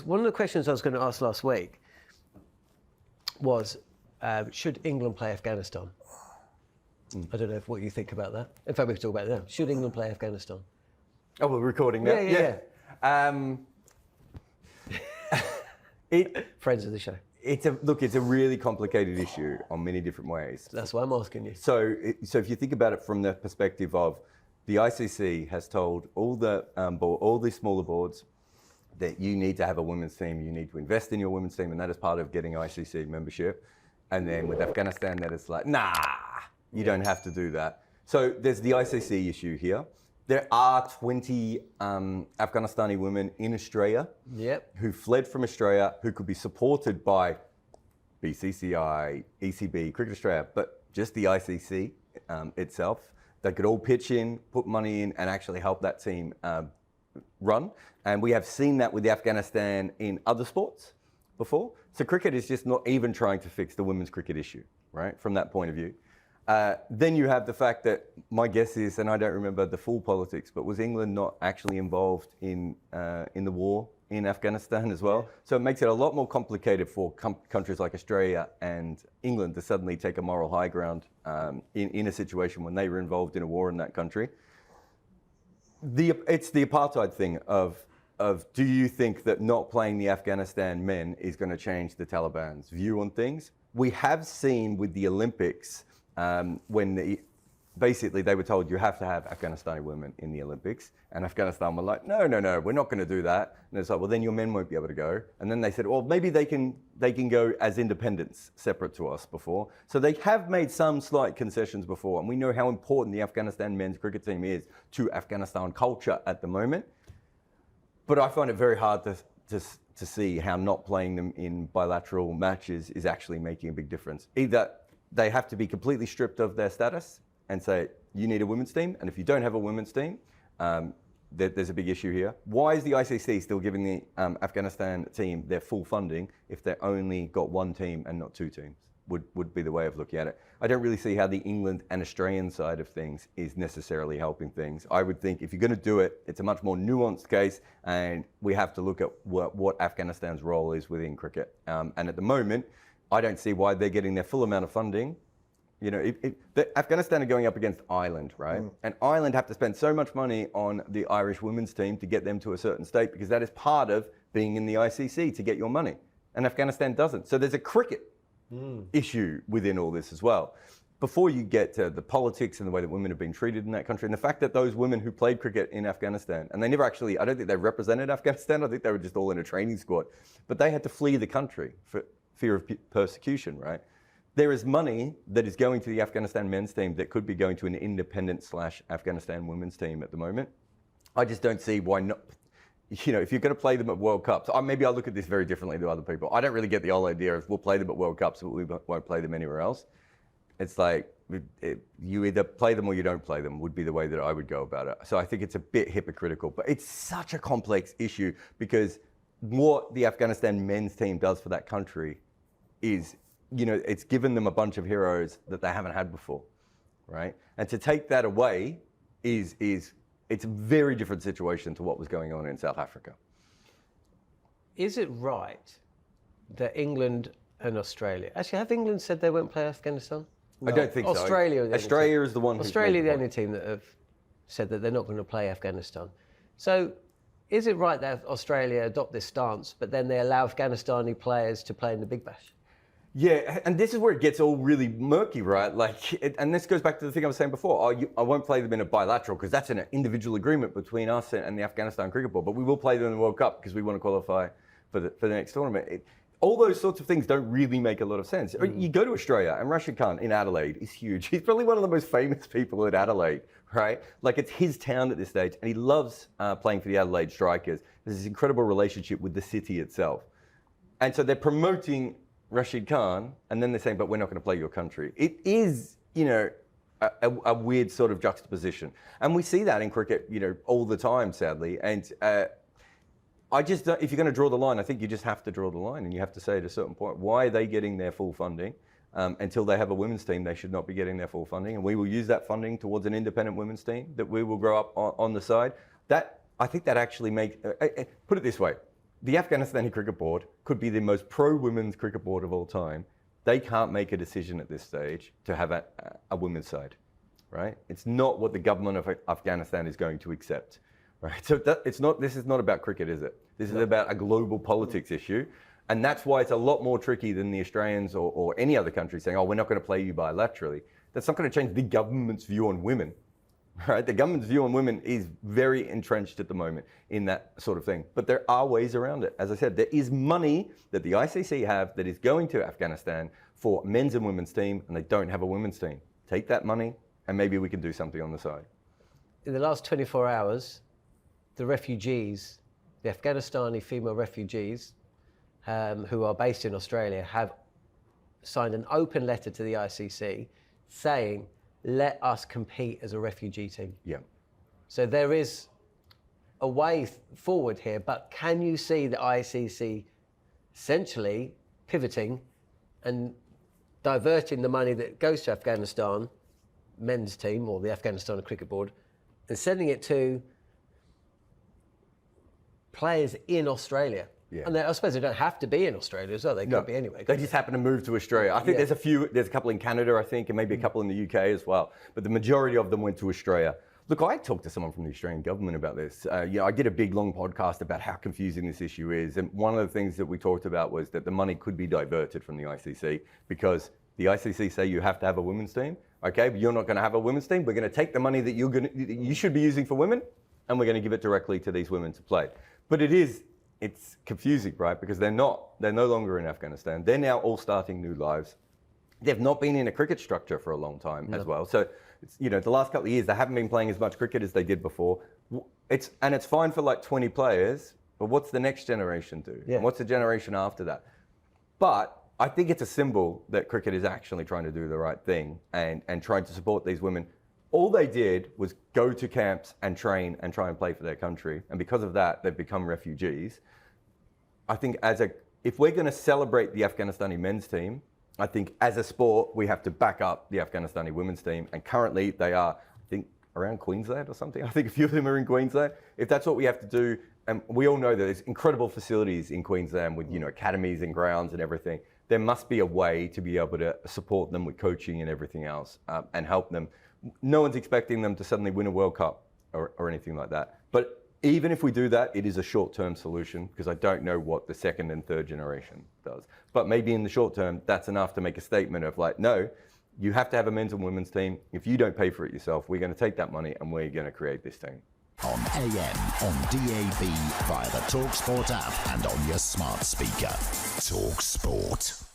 one of the questions I was going to ask last week was, should England play Afghanistan? I don't know what you think about that. In fact, we can talk about it now. Should England play Afghanistan? Oh, we're recording now? Yeah. Friends of the show. It's a really complicated issue on many different ways. That's why I'm asking you. So if you think about it from the perspective of the ICC has told all the smaller boards that you need to have a women's team, you need to invest in your women's team, and that is part of getting ICC membership. And then with Afghanistan, that is like, nah, you don't have to do that. So there's the ICC issue here. There are 20 Afghanistani women in Australia who fled from Australia, who could be supported by BCCI, ECB, Cricket Australia, but just the ICC itself. They could all pitch in, put money in, and actually help that team run. And we have seen that with Afghanistan in other sports before. So cricket is just not even trying to fix the women's cricket issue, right, from that point of view. Then you have the fact that my guess is, and I don't remember the full politics, but was England not actually involved in the war in Afghanistan as well? So it makes it a lot more complicated for countries like Australia and England to suddenly take a moral high ground in a situation when they were involved in a war in that country. It's the apartheid thing of do you think that not playing the Afghanistan men is going to change the Taliban's view on things? We have seen with the Olympics, when basically they were told you have to have Afghanistani women in the Olympics, and Afghanistan were like, no, we're not going to do that. And it's like, well, then your men won't be able to go. And then they said, well, maybe they can go as independents, separate to us before. So they have made some slight concessions before, and we know how important the Afghanistan men's cricket team is to Afghanistan culture at the moment. But I find it very hard to see how not playing them in bilateral matches is actually making a big difference. Either they have to be completely stripped of their status and say, you need a women's team, and if you don't have a women's team, there's a big issue here. Why is the ICC still giving the Afghanistan team their full funding if they only got one team and not two teams? Would be the way of looking at it. I don't really see how the England and Australian side of things is necessarily helping things. I would think if you're going to do it, it's a much more nuanced case, and we have to look at what Afghanistan's role is within cricket. And at the moment, I don't see why they're getting their full amount of funding. You know, Afghanistan are going up against Ireland, right? And Ireland have to spend so much money on the Irish women's team to get them to a certain state, because that is part of being in the ICC to get your money. And Afghanistan doesn't. So there's a cricket issue within all this as well. Before you get to the politics and the way that women have been treated in that country, and the fact that those women who played cricket in Afghanistan, and they never actually, I don't think they represented Afghanistan, I think they were just all in a training squad, but they had to flee the country for fear of persecution, right? There is money that is going to the Afghanistan men's team that could be going to an independent / Afghanistan women's team at the moment. I just don't see why not. You know, if you're going to play them at World Cups, maybe I'll look at this very differently to other people. I don't really get the whole idea of we'll play them at World Cups, but we won't play them anywhere else. It's like you either play them or you don't play them would be the way that I would go about it. So I think it's a bit hypocritical, but it's such a complex issue because what the Afghanistan men's team does for that country is, you know, it's given them a bunch of heroes that they haven't had before, right? And to take that away it's a very different situation to what was going on in South Africa. Is it right that England and Australia, actually, have England said they won't play Afghanistan? No. I don't think Australia so. Australia is the one who's Australia the only team that have said that they're not going to play Afghanistan. So is it right that Australia adopt this stance, but then they allow Afghanistani players to play in the Big Bash? Yeah, and this is where it gets all really murky, right? And this goes back to the thing I was saying before. I won't play them in a bilateral because that's an individual agreement between us and the Afghanistan Cricket Board. But we will play them in the World Cup because we want to qualify for the next tournament. All those sorts of things don't really make a lot of sense. You go to Australia, and Rashid Khan in Adelaide is huge. He's probably one of the most famous people in Adelaide, right? Like, it's his town at this stage, and he loves playing for the Adelaide Strikers. There's this incredible relationship with the city itself. And so they're promoting Rashid Khan, and then they're saying, but we're not going to play your country. It is, you know, a weird sort of juxtaposition. And we see that in cricket, you know, all the time, sadly. And I just, if you're going to draw the line, I think you just have to draw the line, and you have to say at a certain point, why are they getting their full funding? Until they have a women's team, they should not be getting their full funding. And we will use that funding towards an independent women's team that we will grow up on the side. That, I think that actually makes, put it this way, the Afghanistani Cricket Board could be the most pro-women's cricket board of all time. They can't make a decision at this stage to have a women's side, right? It's not what the government of Afghanistan is going to accept, right? So this is not about cricket, is it? This is about a global politics issue. And that's why it's a lot more tricky than the Australians or any other country saying, oh, we're not going to play you bilaterally. That's not going to change the government's view on women, right? The government's view on women is very entrenched at the moment in that sort of thing. But there are ways around it. As I said, there is money that the ICC have that is going to Afghanistan for men's and women's team, and they don't have a women's team. Take that money, and maybe we can do something on the side. In the last 24 hours, the refugees, the Afghanistani female refugees, who are based in Australia, have signed an open letter to the ICC saying, let us compete as a refugee team. Yeah. So there is a way forward here, but can you see the ICC essentially pivoting and diverting the money that goes to Afghanistan men's team or the Afghanistan Cricket Board and sending it to players in Australia? Yeah. And I suppose they don't have to be in Australia as well. They could be anyway. They just happen to move to Australia. I think there's a couple in Canada, I think, and maybe a couple in the UK as well. But the majority of them went to Australia. Look, I talked to someone from the Australian government about this. I did a big, long podcast about how confusing this issue is. And one of the things that we talked about was that the money could be diverted from the ICC because the ICC say you have to have a women's team. Okay, but you're not going to have a women's team. We're going to take the money that you should be using for women, and we're going to give it directly to these women to play. But it's confusing, right? Because they're no longer in Afghanistan. They're now all starting new lives. They've not been in a cricket structure for a long time as well. So, the last couple of years, they haven't been playing as much cricket as they did before. It's fine for like 20 players, but what's the next generation do? Yeah. And what's the generation after that? But I think it's a symbol that cricket is actually trying to do the right thing and trying to support these women. All they did was go to camps and train and try and play for their country. And because of that, they've become refugees. I think if we're going to celebrate the Afghanistani men's team, I think as a sport, we have to back up the Afghanistani women's team. And currently they are, I think, around Queensland or something. I think a few of them are in Queensland. If that's what we have to do, and we all know that there's incredible facilities in Queensland with, academies and grounds and everything. There must be a way to be able to support them with coaching and everything else and help them. No one's expecting them to suddenly win a World Cup or anything like that. But even if we do that, it is a short-term solution because I don't know what the second and third generation does. But maybe in the short term, that's enough to make a statement of like, no, you have to have a men's and women's team. If you don't pay for it yourself, we're going to take that money and we're going to create this team. On AM, on DAB, via the talkSPORT app and on your smart speaker. talkSPORT.